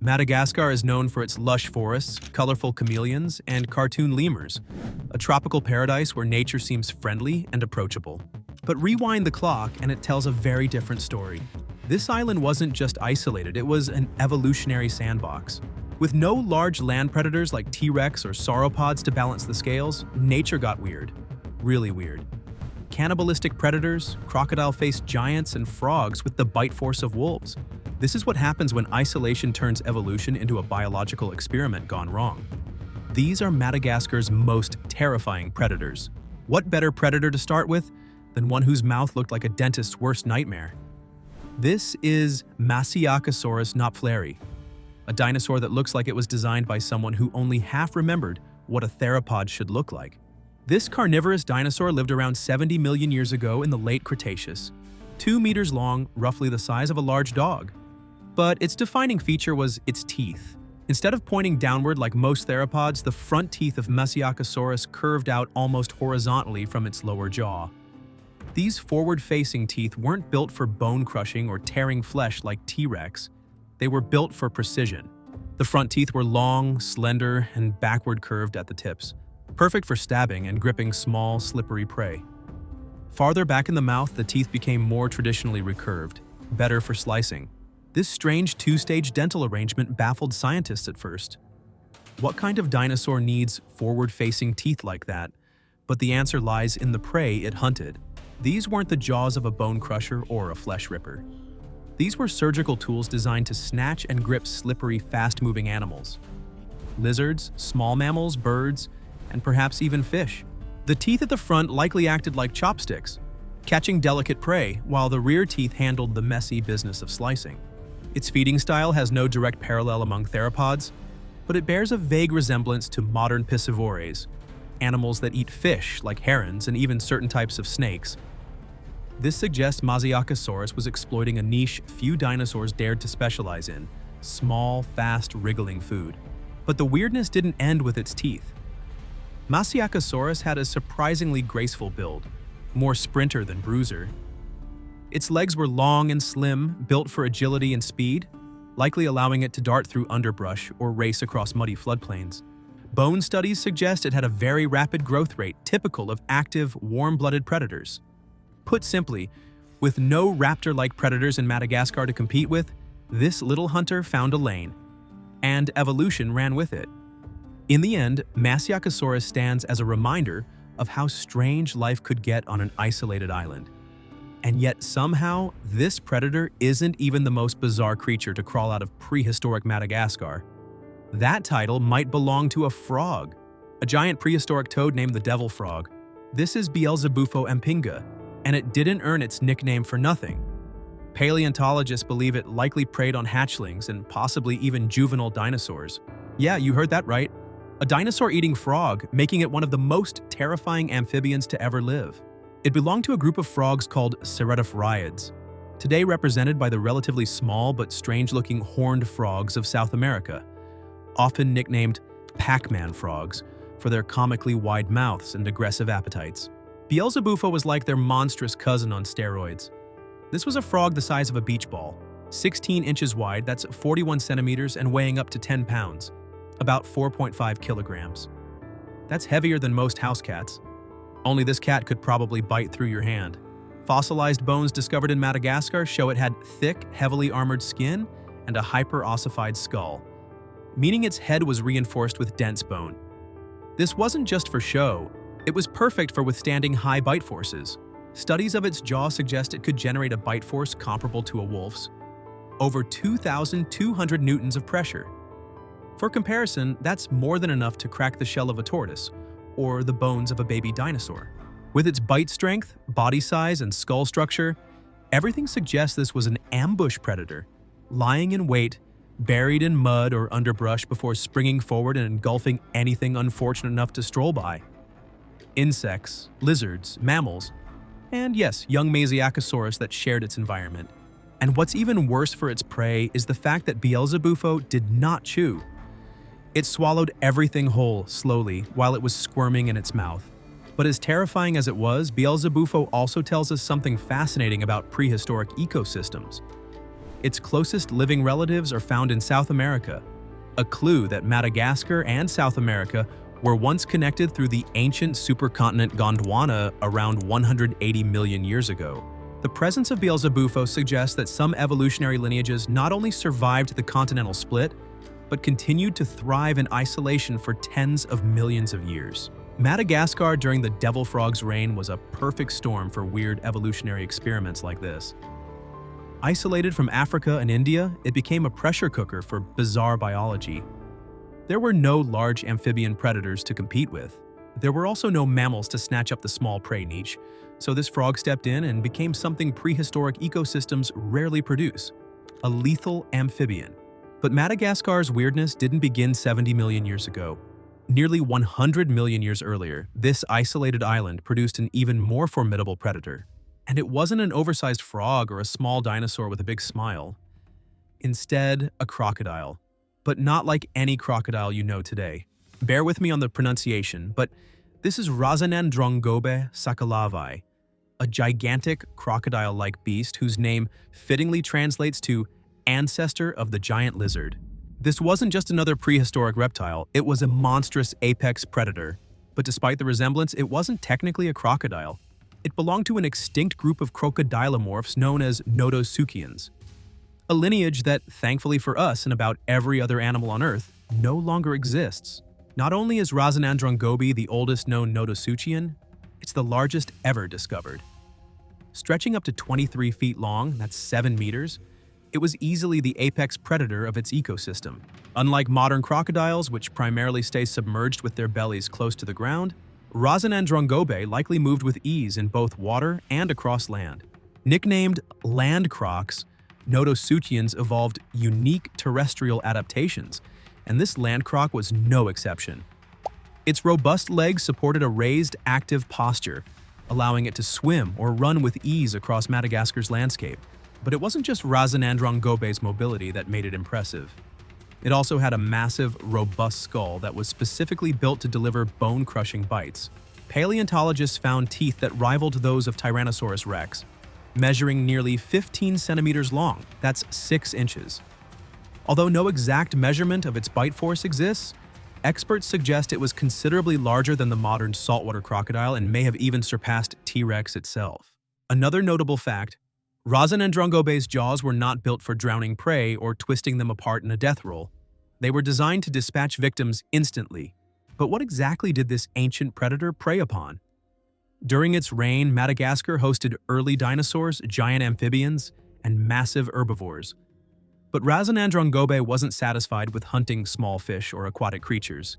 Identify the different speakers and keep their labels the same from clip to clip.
Speaker 1: Madagascar is known for its lush forests, colorful chameleons, and cartoon lemurs, a tropical paradise where nature seems friendly and approachable. But rewind the clock and it tells a very different story. This island wasn't just isolated, it was an evolutionary sandbox. With no large land predators like T-Rex or sauropods to balance the scales, nature got weird. Really weird. Cannibalistic predators, crocodile-faced giants, and frogs with the bite force of wolves. This is what happens when isolation turns evolution into a biological experiment gone wrong. These are Madagascar's most terrifying predators. What better predator to start with than one whose mouth looked like a dentist's worst nightmare? This is Masiakosaurus knopfleri, a dinosaur that looks like it was designed by someone who only half remembered what a theropod should look like. This carnivorous dinosaur lived around 70 million years ago in the late Cretaceous, 2 meters long, roughly the size of a large dog. But its defining feature was its teeth. Instead of pointing downward like most theropods, the front teeth of Masiakosaurus curved out almost horizontally from its lower jaw. These forward-facing teeth weren't built for bone-crushing or tearing flesh like T-Rex. They were built for precision. The front teeth were long, slender, and backward curved at the tips, perfect for stabbing and gripping small, slippery prey. Farther back in the mouth, the teeth became more traditionally recurved, better for slicing. This strange two-stage dental arrangement baffled scientists at first. What kind of dinosaur needs forward-facing teeth like that? But the answer lies in the prey it hunted. These weren't the jaws of a bone crusher or a flesh ripper. These were surgical tools designed to snatch and grip slippery, fast-moving animals. Lizards, small mammals, birds, and perhaps even fish. The teeth at the front likely acted like chopsticks, catching delicate prey, while the rear teeth handled the messy business of slicing. Its feeding style has no direct parallel among theropods, but it bears a vague resemblance to modern piscivores, animals that eat fish like herons and even certain types of snakes. This suggests Masiakosaurus was exploiting a niche few dinosaurs dared to specialize in: small, fast, wriggling food. But the weirdness didn't end with its teeth. Masiakosaurus had a surprisingly graceful build, more sprinter than bruiser. Its legs were long and slim, built for agility and speed, likely allowing it to dart through underbrush or race across muddy floodplains. Bone studies suggest it had a very rapid growth rate typical of active, warm-blooded predators. Put simply, with no raptor-like predators in Madagascar to compete with, this little hunter found a lane, and evolution ran with it. In the end, Masiakosaurus stands as a reminder of how strange life could get on an isolated island. And yet somehow, this predator isn't even the most bizarre creature to crawl out of prehistoric Madagascar. That title might belong to a frog, a giant prehistoric toad named the devil frog. This is Beelzebufo ampinga, and it didn't earn its nickname for nothing. Paleontologists believe it likely preyed on hatchlings and possibly even juvenile dinosaurs. Yeah, you heard that right. A dinosaur-eating frog, making it one of the most terrifying amphibians to ever live. It belonged to a group of frogs called ceratiphoriids, today represented by the relatively small but strange-looking horned frogs of South America, often nicknamed Pac-Man frogs for their comically wide mouths and aggressive appetites. Beelzebufo was like their monstrous cousin on steroids. This was a frog the size of a beach ball, 16 inches wide, that's 41 centimeters, and weighing up to 10 pounds, about 4.5 kilograms. That's heavier than most house cats. Only this cat could probably bite through your hand. Fossilized bones discovered in Madagascar show it had thick, heavily armored skin and a hyper-ossified skull, meaning its head was reinforced with dense bone. This wasn't just for show, it was perfect for withstanding high bite forces. Studies of its jaw suggest it could generate a bite force comparable to a wolf's, over 2,200 newtons of pressure. For comparison, that's more than enough to crack the shell of a tortoise, or the bones of a baby dinosaur. With its bite strength, body size, and skull structure, everything suggests this was an ambush predator, lying in wait, buried in mud or underbrush before springing forward and engulfing anything unfortunate enough to stroll by. Insects, lizards, mammals, and yes, young Masiakosaurus that shared its environment. And what's even worse for its prey is the fact that Beelzebufo did not chew. It swallowed everything whole, slowly, while it was squirming in its mouth. But as terrifying as it was, Beelzebufo also tells us something fascinating about prehistoric ecosystems. Its closest living relatives are found in South America, a clue that Madagascar and South America were once connected through the ancient supercontinent Gondwana around 180 million years ago. The presence of Beelzebufo suggests that some evolutionary lineages not only survived the continental split, but continued to thrive in isolation for tens of millions of years. Madagascar during the devil frog's reign was a perfect storm for weird evolutionary experiments like this. Isolated from Africa and India, it became a pressure cooker for bizarre biology. There were no large amphibian predators to compete with. There were also no mammals to snatch up the small prey niche, so this frog stepped in and became something prehistoric ecosystems rarely produce: a lethal amphibian. But Madagascar's weirdness didn't begin 70 million years ago. Nearly 100 million years earlier, this isolated island produced an even more formidable predator. And it wasn't an oversized frog or a small dinosaur with a big smile. Instead, a crocodile. But not like any crocodile you know today. Bear with me on the pronunciation, but this is Razinandrangobe sakalavai, a gigantic crocodile-like beast whose name fittingly translates to ancestor of the giant lizard. This wasn't just another prehistoric reptile, it was a monstrous apex predator. But despite the resemblance, it wasn't technically a crocodile. It belonged to an extinct group of crocodilomorphs known as notosuchians, a lineage that, thankfully for us and about every other animal on Earth, no longer exists. Not only is Razinandrangobe the oldest known notosuchian, it's the largest ever discovered. Stretching up to 23 feet long, that's 7 meters, it was easily the apex predator of its ecosystem. Unlike modern crocodiles, which primarily stay submerged with their bellies close to the ground, Razinandrangobe likely moved with ease in both water and across land. Nicknamed land crocs, notosuchians evolved unique terrestrial adaptations, and this land croc was no exception. Its robust legs supported a raised, active posture, allowing it to swim or run with ease across Madagascar's landscape. But it wasn't just Razinandrangobe's mobility that made it impressive. It also had a massive, robust skull that was specifically built to deliver bone-crushing bites. Paleontologists found teeth that rivaled those of Tyrannosaurus rex, measuring nearly 15 centimeters long, that's 6 inches. Although no exact measurement of its bite force exists, experts suggest it was considerably larger than the modern saltwater crocodile and may have even surpassed T-Rex itself. Another notable fact: Razinandrangobe's jaws were not built for drowning prey or twisting them apart in a death roll. They were designed to dispatch victims instantly. But what exactly did this ancient predator prey upon? During its reign, Madagascar hosted early dinosaurs, giant amphibians, and massive herbivores. But Razinandrangobe wasn't satisfied with hunting small fish or aquatic creatures.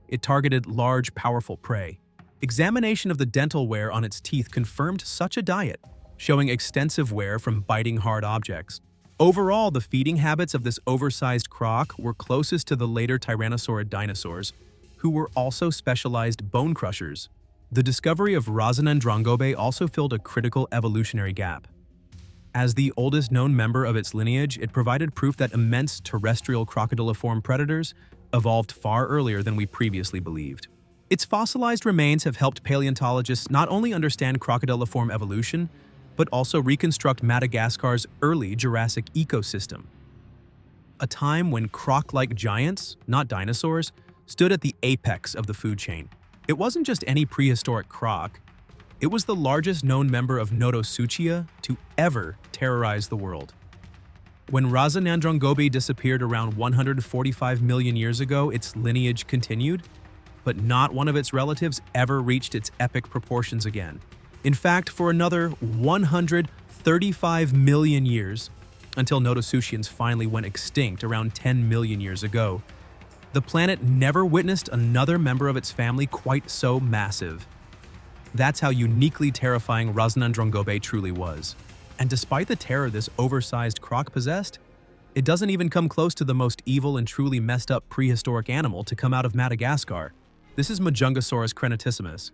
Speaker 1: It targeted large, powerful prey. Examination of the dental wear on its teeth confirmed such a diet, showing extensive wear from biting hard objects. Overall, the feeding habits of this oversized croc were closest to the later tyrannosaurid dinosaurs, who were also specialized bone crushers. The discovery of Razinandrangobe also filled a critical evolutionary gap. As the oldest known member of its lineage, it provided proof that immense terrestrial crocodiliform predators evolved far earlier than we previously believed. Its fossilized remains have helped paleontologists not only understand crocodiliform evolution, but also reconstruct Madagascar's early Jurassic ecosystem. A time when croc-like giants, not dinosaurs, stood at the apex of the food chain. It wasn't just any prehistoric croc. It was the largest known member of Notosuchia to ever terrorize the world. When Razinandrangobe disappeared around 145 million years ago, its lineage continued, but not one of its relatives ever reached its epic proportions again. In fact, for another 135 million years, until Notosuchians finally went extinct around 10 million years ago, the planet never witnessed another member of its family quite so massive. That's how uniquely terrifying Razinandrangobe truly was. And despite the terror this oversized croc possessed, it doesn't even come close to the most evil and truly messed up prehistoric animal to come out of Madagascar. This is Majungasaurus crenitissimus.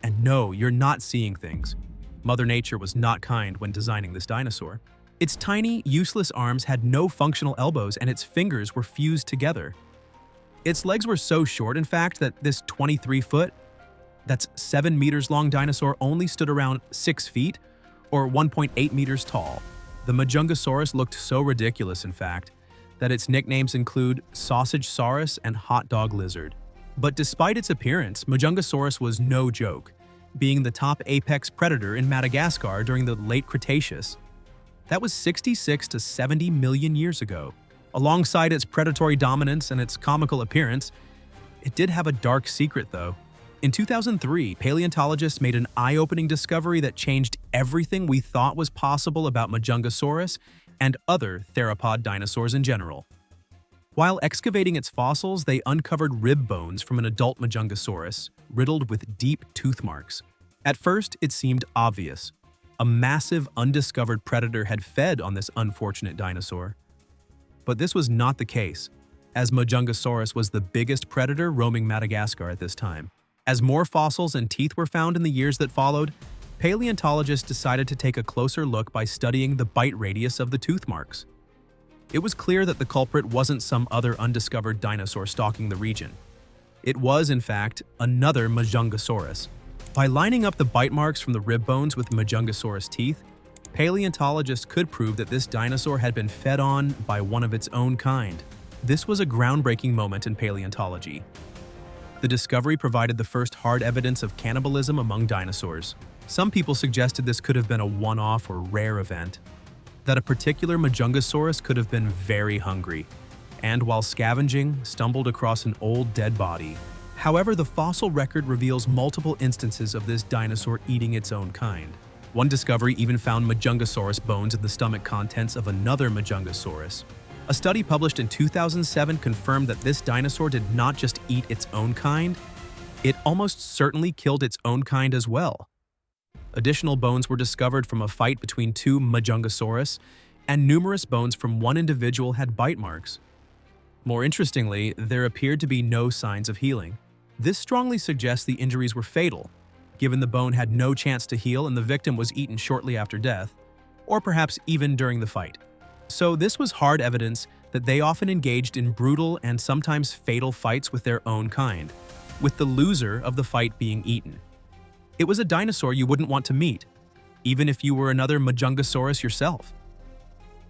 Speaker 1: And no, you're not seeing things. Mother Nature was not kind when designing this dinosaur. Its tiny, useless arms had no functional elbows and its fingers were fused together. Its legs were so short, in fact, that this 23-foot, that's 7 meters long dinosaur only stood around 6 feet, or 1.8 meters tall. The Majungasaurus looked so ridiculous, in fact, that its nicknames include Sausage-saurus and Hot Dog Lizard. But despite its appearance, Majungasaurus was no joke, being the top apex predator in Madagascar during the late Cretaceous. That was 66 to 70 million years ago. Alongside its predatory dominance and its comical appearance, it did have a dark secret, though. In 2003, paleontologists made an eye-opening discovery that changed everything we thought was possible about Majungasaurus and other theropod dinosaurs in general. While excavating its fossils, they uncovered rib bones from an adult Majungasaurus, riddled with deep tooth marks. At first, it seemed obvious. A massive, undiscovered predator had fed on this unfortunate dinosaur. But this was not the case, as Majungasaurus was the biggest predator roaming Madagascar at this time. As more fossils and teeth were found in the years that followed, paleontologists decided to take a closer look by studying the bite radius of the tooth marks. It was clear that the culprit wasn't some other undiscovered dinosaur stalking the region. It was, in fact, another Majungasaurus. By lining up the bite marks from the rib bones with Majungasaurus teeth, paleontologists could prove that this dinosaur had been fed on by one of its own kind. This was a groundbreaking moment in paleontology. The discovery provided the first hard evidence of cannibalism among dinosaurs. Some people suggested this could have been a one-off or rare event, that a particular Majungasaurus could have been very hungry, and while scavenging, stumbled across an old dead body. However, the fossil record reveals multiple instances of this dinosaur eating its own kind. One discovery even found Majungasaurus bones in the stomach contents of another Majungasaurus. A study published in 2007 confirmed that this dinosaur did not just eat its own kind, it almost certainly killed its own kind as well. Additional bones were discovered from a fight between two Majungasaurus, and numerous bones from one individual had bite marks. More interestingly, there appeared to be no signs of healing. This strongly suggests the injuries were fatal, given the bone had no chance to heal and the victim was eaten shortly after death, or perhaps even during the fight. So this was hard evidence that they often engaged in brutal and sometimes fatal fights with their own kind, with the loser of the fight being eaten. It was a dinosaur you wouldn't want to meet, even if you were another Majungasaurus yourself.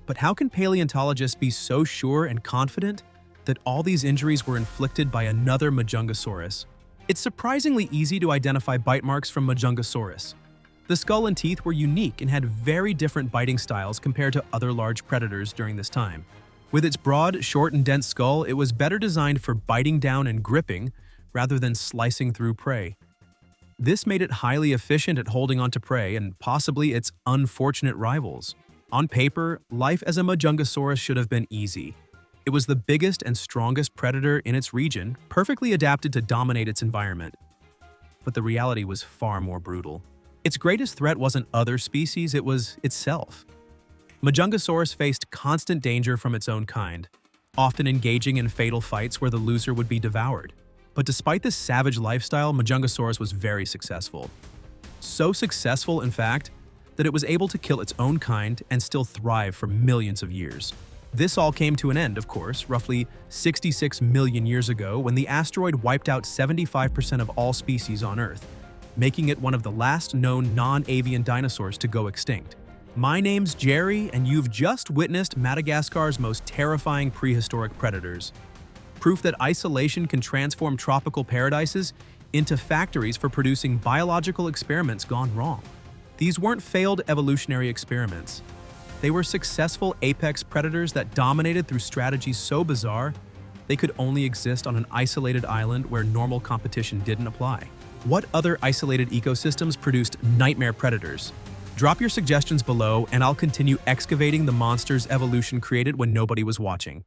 Speaker 1: But how can paleontologists be so sure and confident that all these injuries were inflicted by another Majungasaurus? It's surprisingly easy to identify bite marks from Majungasaurus. The skull and teeth were unique and had very different biting styles compared to other large predators during this time. With its broad, short, and dense skull, it was better designed for biting down and gripping rather than slicing through prey. This made it highly efficient at holding onto prey and possibly its unfortunate rivals. On paper, life as a Majungasaurus should have been easy. It was the biggest and strongest predator in its region, perfectly adapted to dominate its environment. But the reality was far more brutal. Its greatest threat wasn't other species, it was itself. Majungasaurus faced constant danger from its own kind, often engaging in fatal fights where the loser would be devoured. But despite this savage lifestyle, Majungasaurus was very successful. So successful, in fact, that it was able to kill its own kind and still thrive for millions of years. This all came to an end, of course, roughly 66 million years ago when the asteroid wiped out 75% of all species on Earth, making it one of the last known non-avian dinosaurs to go extinct. My name's Jerry, and you've just witnessed Madagascar's most terrifying prehistoric predators. Proof that isolation can transform tropical paradises into factories for producing biological experiments gone wrong. These weren't failed evolutionary experiments. They were successful apex predators that dominated through strategies so bizarre, they could only exist on an isolated island where normal competition didn't apply. What other isolated ecosystems produced nightmare predators? Drop your suggestions below and I'll continue excavating the monsters evolution created when nobody was watching.